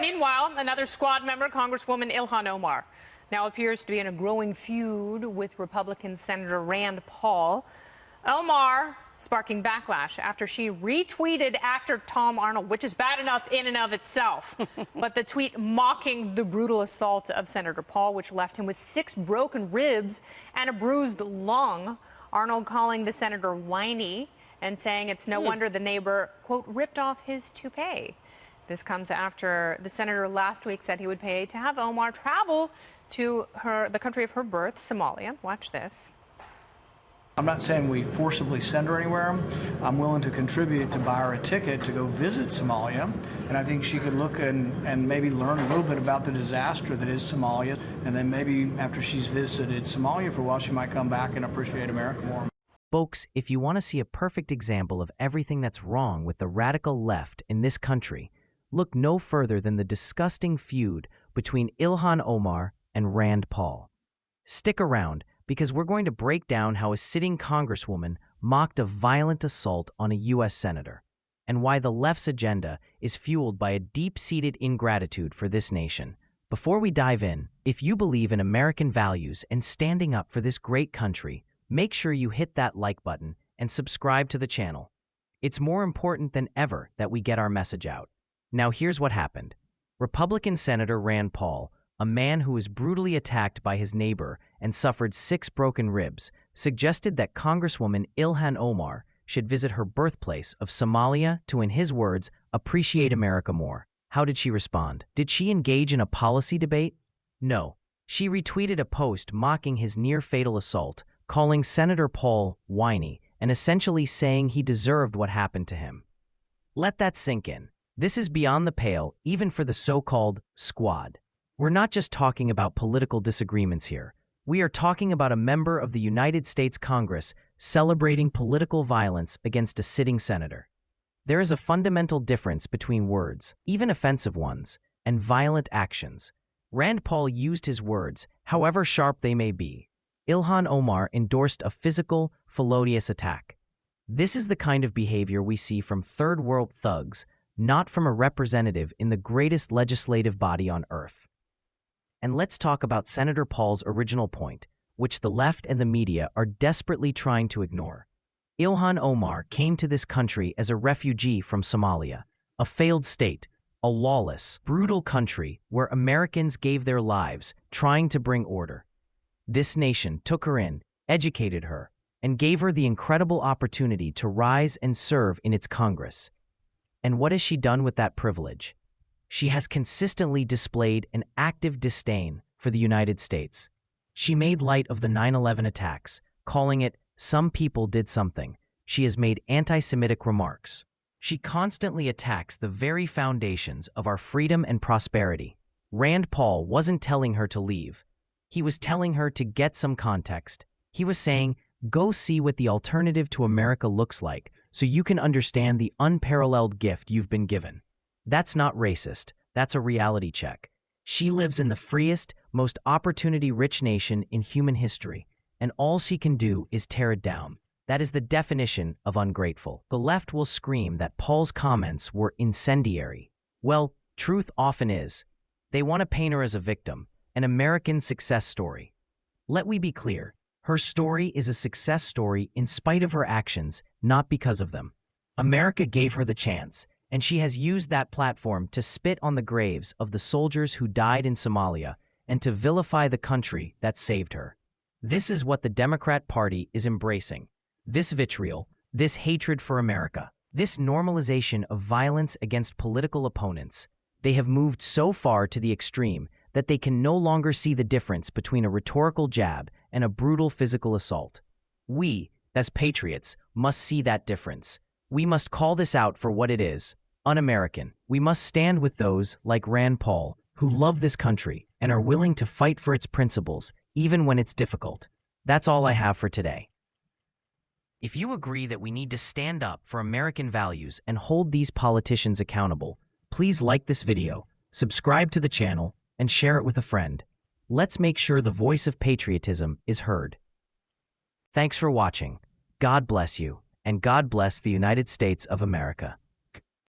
Meanwhile, another squad member, Congresswoman Ilhan Omar, now appears to be in a growing feud with Republican Senator Rand Paul. Omar sparking backlash after she retweeted actor Tom Arnold, which is bad enough in and of itself. But the tweet mocking the brutal assault of Senator Paul, which left him with 6 broken ribs and a bruised lung. Arnold calling the senator whiny and saying it's no wonder the neighbor, quote, ripped off his toupee. This comes after the senator last week said he would pay to have Omar travel to the country of her birth, Somalia. Watch this. I'm not saying we forcibly send her anywhere. I'm willing to contribute to buy her a ticket to go visit Somalia. And I think she could look and maybe learn a little bit about the disaster that is Somalia. And then maybe after she's visited Somalia for a while, she might come back and appreciate America more. Folks, if you want to see a perfect example of everything that's wrong with the radical left in this country, look no further than the disgusting feud between Ilhan Omar and Rand Paul. Stick around, because we're going to break down how a sitting congresswoman mocked a violent assault on a U.S. senator, and why the left's agenda is fueled by a deep-seated ingratitude for this nation. Before we dive in, if you believe in American values and standing up for this great country, make sure you hit that like button and subscribe to the channel. It's more important than ever that we get our message out. Now here's what happened. Republican Senator Rand Paul, a man who was brutally attacked by his neighbor and suffered 6 broken ribs, suggested that Congresswoman Ilhan Omar should visit her birthplace of Somalia to, in his words, appreciate America more. How did she respond? Did she engage in a policy debate? No. She retweeted a post mocking his near-fatal assault, calling Senator Paul whiny, and essentially saying he deserved what happened to him. Let that sink in. This is beyond the pale, even for the so-called squad. We're not just talking about political disagreements here. We are talking about a member of the United States Congress celebrating political violence against a sitting senator. There is a fundamental difference between words, even offensive ones, and violent actions. Rand Paul used his words, however sharp they may be. Ilhan Omar endorsed a physical, felonious attack. This is the kind of behavior we see from third-world thugs, not from a representative in the greatest legislative body on earth. And let's talk about Senator Paul's original point, which the left and the media are desperately trying to ignore. Ilhan Omar came to this country as a refugee from Somalia, a failed state, a lawless, brutal country where Americans gave their lives trying to bring order. This nation took her in, educated her, and gave her the incredible opportunity to rise and serve in its Congress. And what has she done with that privilege? She has consistently displayed an active disdain for the United States. She made light of the 9/11 attacks, calling it, "Some people did something." She has made anti-Semitic remarks. She constantly attacks the very foundations of our freedom and prosperity. Rand Paul wasn't telling her to leave. He was telling her to get some context. He was saying, go see what the alternative to America looks like so you can understand the unparalleled gift you've been given. That's not racist. That's a reality check. She lives in the freest, most opportunity-rich nation in human history, and all she can do is tear it down. That is the definition of ungrateful. The left will scream that Paul's comments were incendiary. Well, truth often is. They want to paint her as a victim, an American success story. Let we be clear. Her story is a success story in spite of her actions, not because of them. America gave her the chance, and she has used that platform to spit on the graves of the soldiers who died in Somalia and to vilify the country that saved her. This is what the Democrat Party is embracing. This vitriol, this hatred for America, this normalization of violence against political opponents. They have moved so far to the extreme that they can no longer see the difference between a rhetorical jab and a brutal physical assault. We, as patriots, must see that difference. We must call this out for what it is, un-American. We must stand with those like Rand Paul, who love this country and are willing to fight for its principles, even when it's difficult. That's all I have for today. If you agree that we need to stand up for American values and hold these politicians accountable, please like this video, subscribe to the channel, and share it with a friend. Let's make sure the voice of patriotism is heard. Thanks for watching. God bless you, and God bless the United States of America.